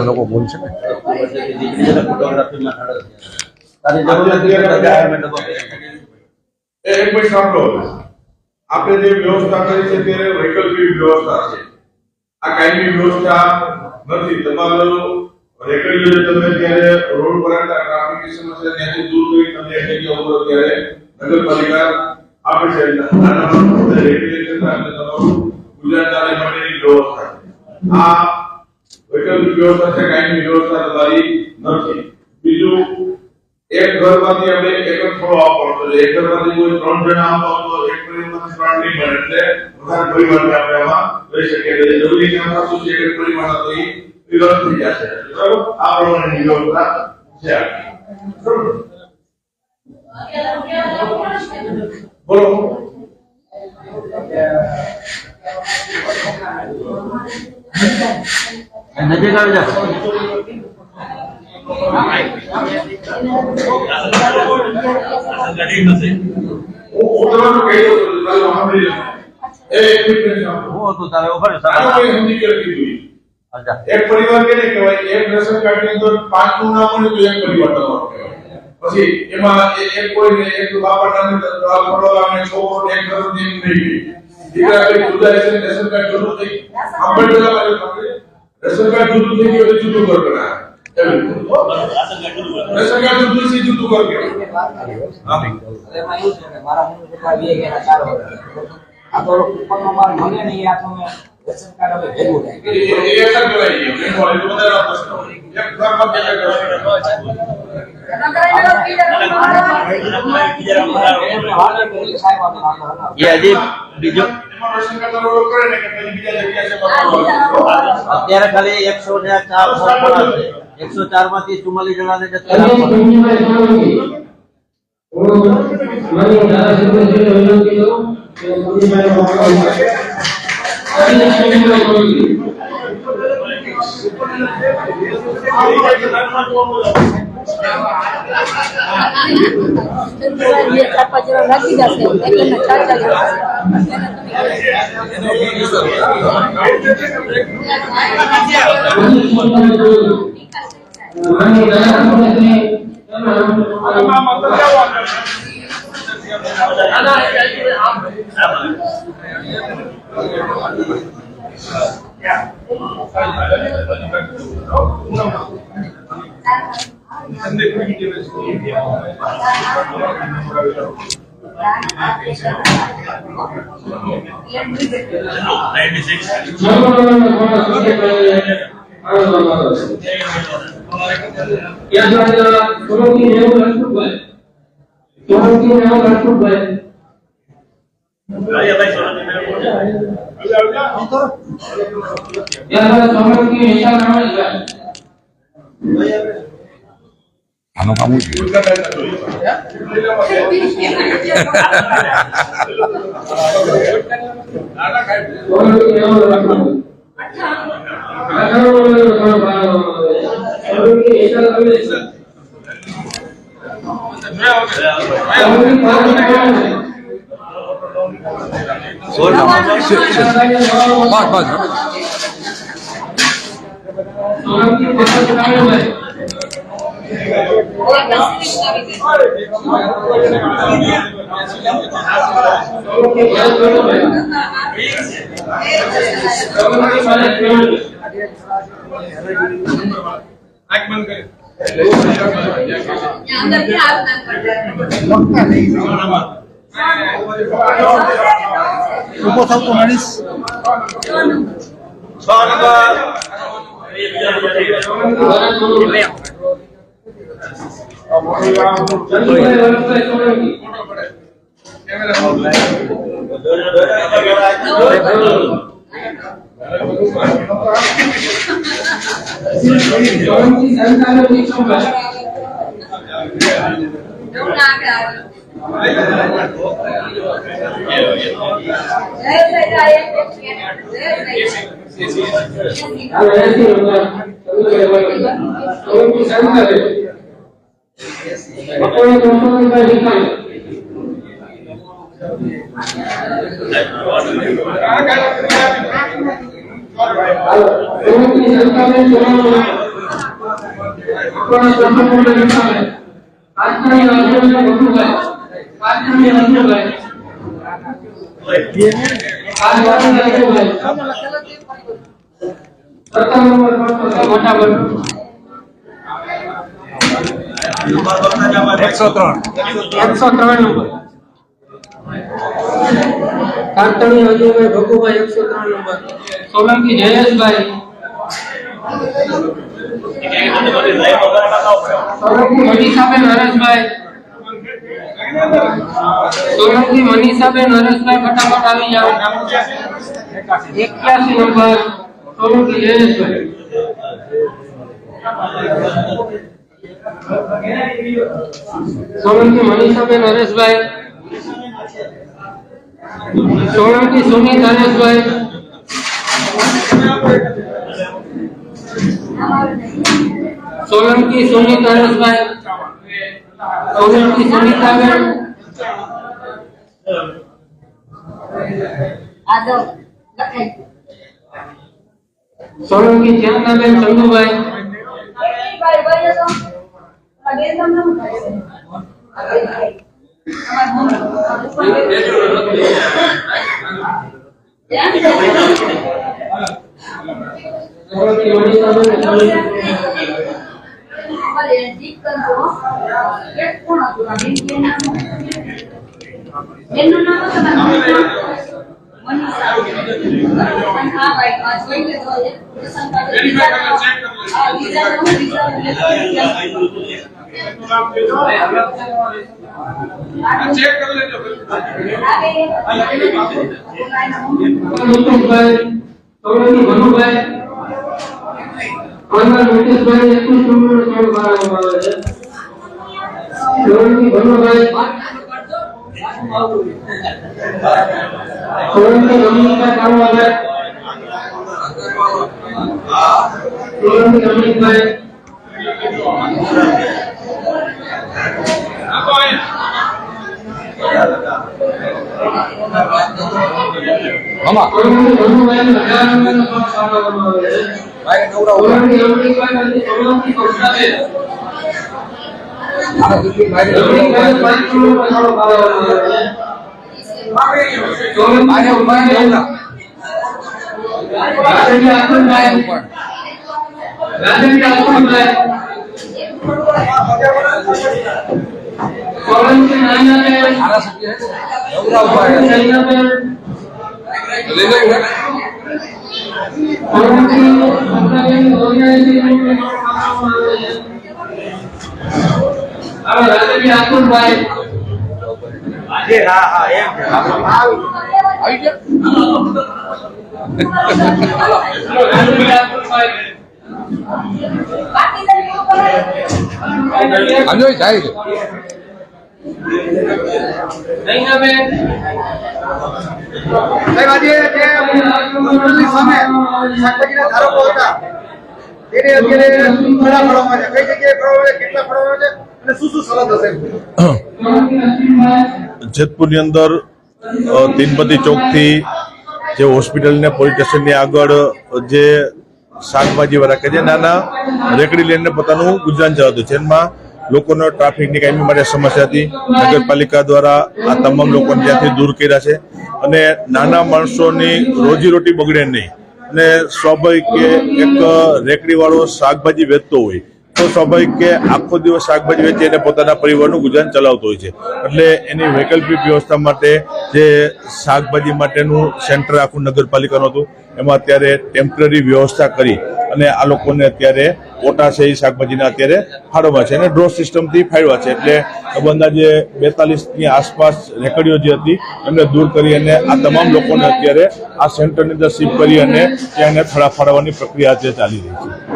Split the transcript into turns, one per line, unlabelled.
લોકો બોલ છે
આપણે જે વ્યવસ્થા કરી છે તે વૈકલ્પિક વ્યવસ્થા છે. આ કાયમી વ્યવસ્થા નથી. તમારો રેગ્યુલર તમે જ્યારે રોડ પર ટ્રાફિકની સમસ્યા ત્યાંથી દૂર કરી તમે એક જગ્યાએ ઉભો ત્યારે નગરપાલિકા આપે છે. નાના મોટા રેગ્યુલેશન અને તમારું ગુજરાતના માટેની વ્યવસ્થા છે. આ વૈકલ્પિક વ્યવસ્થા છે, કાયમી વ્યવસ્થા તમારી નથી. બીજું, એક ઘરમાંથી આપણે એક જ થોડો આપવાનો છે. એક ઘરમાંથી કોઈ 3 જણા આવતા હોય તો એક પરિવારમાંથી 3 નહીં મળે, એટલે બધા પરિવારને આપણે આમાં લઈ શકીએ. એટલે જરૂરી કામ થતું છે એક પરિવારના તો એ વિરોધ થઈ જશે. બરાબર? આ પ્રમાણેની વ્યવસ્થા છે. બોલો.
નજીક આવી જા.
એક પરિવાર કેને કહેવાય? એક રેશન કાર્ડ ની અંદર 5 નું નામ હોય તો એક પરિવાર તમારો કહેવાય. પછી એમાં એક કોઈ એક બાપા નામે પડોલા ને છોકરો એક ઘર ની નહીં. દીકરા કે જુદા રેશન કાર્ડ જુદું થઈ રેશન કાર્ડ જુદું થઈ ગયું એટલે જુદું ઘર બનાવે. રેશન કાર્ડ જુદું છે, જુદું ઘર કહેવાય.
એમાં એવું છે કે મારા મમ્મી પપ્પા બે ગયા 4 વર્ષ આ તો પપ્પાનો માર મને નહીં આ તો મેં રેશન કાર્ડ હવે ભેગું થાય
એ એક જ કરાઈ ગયું. એનો એટલો બધા પ્રશ્ન એક ઘરમાં કેટલા કરે
અત્યારે ખાલી 104 માંથી 44 જણાને
રાખી જશે એટલે
આનું કામ છે.
મકોઈ કૌશલભાઈ વિકાસ સોલંકી સંસ્થાબેન સોલંકી મકોઈ કૌશલભાઈ વિકાસ આજની અર્જુનભાઈ ભગુભાઈ આજની અર્જુનભાઈ પ્રથમ નંબર મોટા વર્ગ 103 નંબર કાંતણી અજયભાઈ ભગુભાઈ 103 નંબર સોલંકી જયેશભાઈ સોલંકી મનીષાબેન હરેશભાઈ સોલંકી મનીષાબેન હરેશભાઈ ફટાફટ આવી જાઓ 81 નંબર સોલંકી જયેશભાઈ સોલંકી મનીષાબેન હરેશભાઈ સોલંકી સુમિત હરેશભાઈ સોલંકી સુમિત હરેશભાઈ સોલંકી સુમિતાબેન સોલંકી ચેતનાબેન ચંદુભાઈ
જેતપુરની અંદર તીનપતિ ચોક થી જે હોસ્પિટલ ને પોલીસ સ્ટેશન ની આગળ જે શાકભાજી વાળા કે જે નાના રેકડી લઈને પોતાનું ગુજરાન ચલાવતું, જેમાં લોકોનો ટ્રાફિકની કાયમી માટે સમસ્યા હતી. નગરપાલિકા દ્વારા આ તમામ લોકોને ત્યાંથી દૂર કર્યા છે અને નાના માણસોની રોજીરોટી બગડે નહીં. અને સ્વાભાવિક કે એક રેકડી વાળો શાકભાજી વેચતો હોય તો સ્વાભાવિક કે આખો દિવસ શાકભાજી વેચી અને પોતાના પરિવારનું ગુજરાન ચલાવતો હોય છે. એટલે એની વૈકલ્પિક વ્યવસ્થા માટે જે શાકભાજી માટેનું સેન્ટર આખું નગરપાલિકાનું હતું એમાં અત્યારે ટેમ્પરરી વ્યવસ્થા કરી અને આ લોકોને અત્યારે ઓટા છે એ શાકભાજીના અત્યારે ફાળવવા છે અને ડ્રો સિસ્ટમથી ફાળવા છે. એટલે અંદાજે 42ની આસપાસ રેકડીઓ જે હતી એમને દૂર કરી અને આ તમામ લોકોને અત્યારે આ સેન્ટરની અંદર શિફ્ટ કરી અને ત્યાં થડા ફાળવવાની પ્રક્રિયા અત્યારે ચાલી રહી છે.